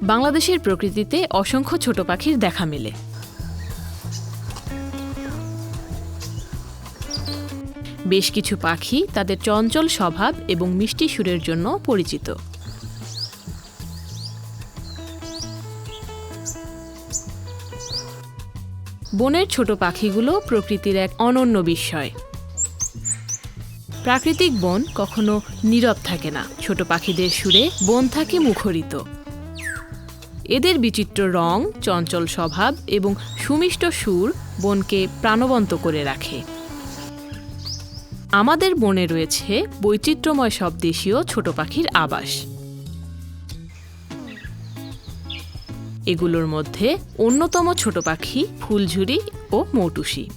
বাংলাদেশের প্রকৃতিতে অসংখ্য ছোট পাখির দেখা মেলে। বেশ কিছু পাখি তাদের চঞ্চল স্বভাব এবং মিষ্টি সুরের জন্য পরিচিত। বনের ছোট পাখিগুলো প্রকৃতির এক অনন্য বিস্ময়। প্রাকৃতিক বন কখনো নীরব থাকে না। ছোট পাখিদের সুরে বন থাকে মুখরিত। এদের বিচিত্র রং, চঞ্চল স্বভাব এবং সুমিষ্ট সুর বনকে প্রাণবন্ত করে রাখে। আমাদের বনে রয়েছে বৈচিত্র্যময় সব দেশীয় ছোট পাখির আবাস। এগুলোর মধ্যে অন্যতম ছোট পাখি ফুলঝুরি ও মৌটুসি।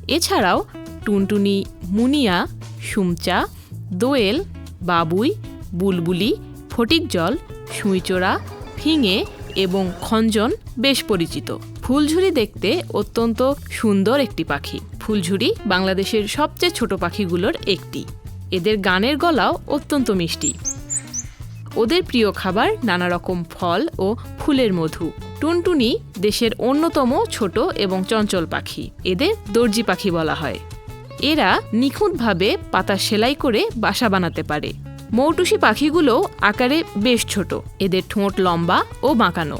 এছাড়াও টুনটুনি, মুনিয়া, সুমচা, দোয়েল, বাবুই, বুলবুলি, ফটিকজল, সুঁইচোড়া, ফিঙে এবং খঞ্জন বেশ পরিচিত। ফুলঝুরি দেখতে অত্যন্ত সুন্দর একটি পাখি। ফুলঝুরি বাংলাদেশের সবচেয়ে ছোট পাখিগুলোর একটি। এদের গানের গলাও অত্যন্ত মিষ্টি। ওদের প্রিয় খাবার নানা রকম ফল ও ফুলের মধু। টুনটুনি দেশের অন্যতম ছোট এবং চঞ্চল পাখি। এদের দর্জি পাখি বলা হয়। এরা নিখুঁতভাবে পাতা সেলাই করে বাসা বানাতে পারে। মৌটুসি পাখিগুলো আকারে বেশ ছোট। এদের ঠোঁট লম্বা ও বাঁকানো।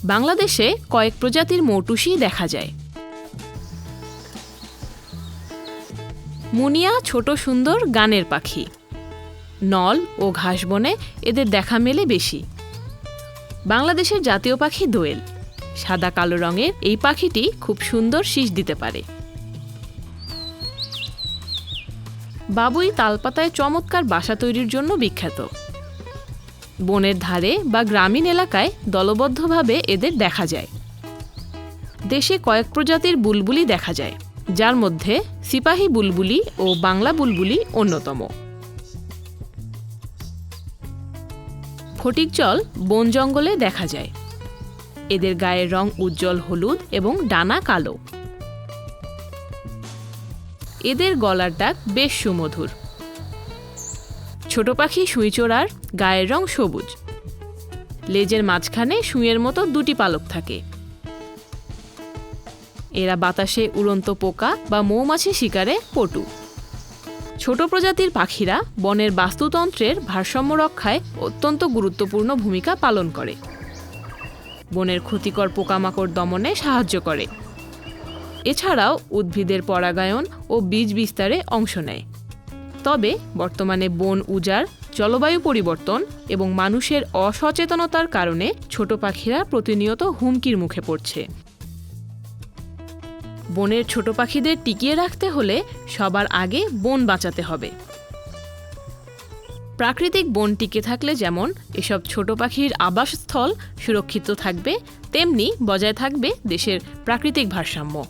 বাংলাদেশে কয়েক প্রজাতির মৌটুসি দেখা যায়। মুনিয়া ছোট সুন্দর গানের পাখি। নল ও ঘাস বনে এদের দেখা মেলে বেশি। বাংলাদেশের জাতীয় পাখি দোয়েল। সাদা কালো রঙের এই পাখিটি খুব সুন্দর শীষ দিতে পারে। বাবুই তালপাতায় চমৎকার বাসা তৈরির জন্য বিখ্যাত। বনের ধারে বা গ্রামীণ এলাকায় দলবদ্ধভাবে এদের দেখা যায়। দেশে কয়েক প্রজাতির বুলবুলি দেখা যায়, যার মধ্যে সিপাহী বুলবুলি ও বাংলা বুলবুলি অন্যতম। ফটিকজল বন জঙ্গলে দেখা যায়। এদের গায়ের রং উজ্জ্বল হলুদ এবং ডানা কালো। এদের গলার ডাক বেশ সুমধুর। ছোট পাখি সুঁইচোড়ার গায়ের রং সবুজ। লেজের মাঝখানে সুঁইয়ের মতো দুটি পালক থাকে। এরা বাতাসে উড়ন্ত পোকা বা মৌমাছি শিকারে পটু। ছোট প্রজাতির পাখিরা বনের বাস্তুতন্ত্রের ভারসাম্য রক্ষায় অত্যন্ত গুরুত্বপূর্ণ ভূমিকা পালন করে। বনের ক্ষতিকর পোকামাকড় দমনে সাহায্য করে। এছাড়াও উদ্ভিদের পরাগায়ন ও বীজ বিস্তারে অংশ নেয়। তবে বর্তমানে বন উজাড়, জলবায়ু পরিবর্তন এবং মানুষের অসচেতনতার কারণে ছোট পাখিরা প্রতিনিয়ত হুমকির মুখে পড়ছে। বনের ছোট পাখিদের টিকিয়ে রাখতে হলে সবার আগে বন বাঁচাতে হবে। প্রাকৃতিক বন টিকে থাকলে যেমন এসব ছোট পাখির আবাসস্থল সুরক্ষিত থাকবে, তেমনি বজায় থাকবে দেশের প্রাকৃতিক ভারসাম্য।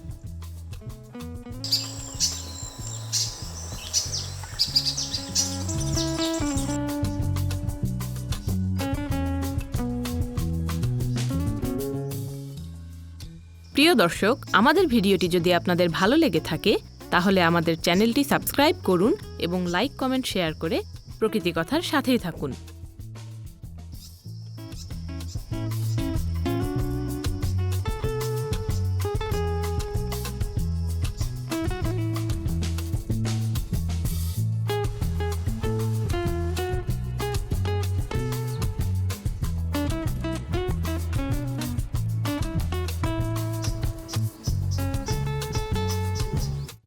প্রিয় দর্শক, আমাদের ভিডিওটি যদি আপনাদের ভালো লেগে থাকে তাহলে আমাদের চ্যানেলটি সাবস্ক্রাইব করুন এবং লাইক, কমেন্ট, শেয়ার করে প্রকৃতি কথার সাথেই থাকুন।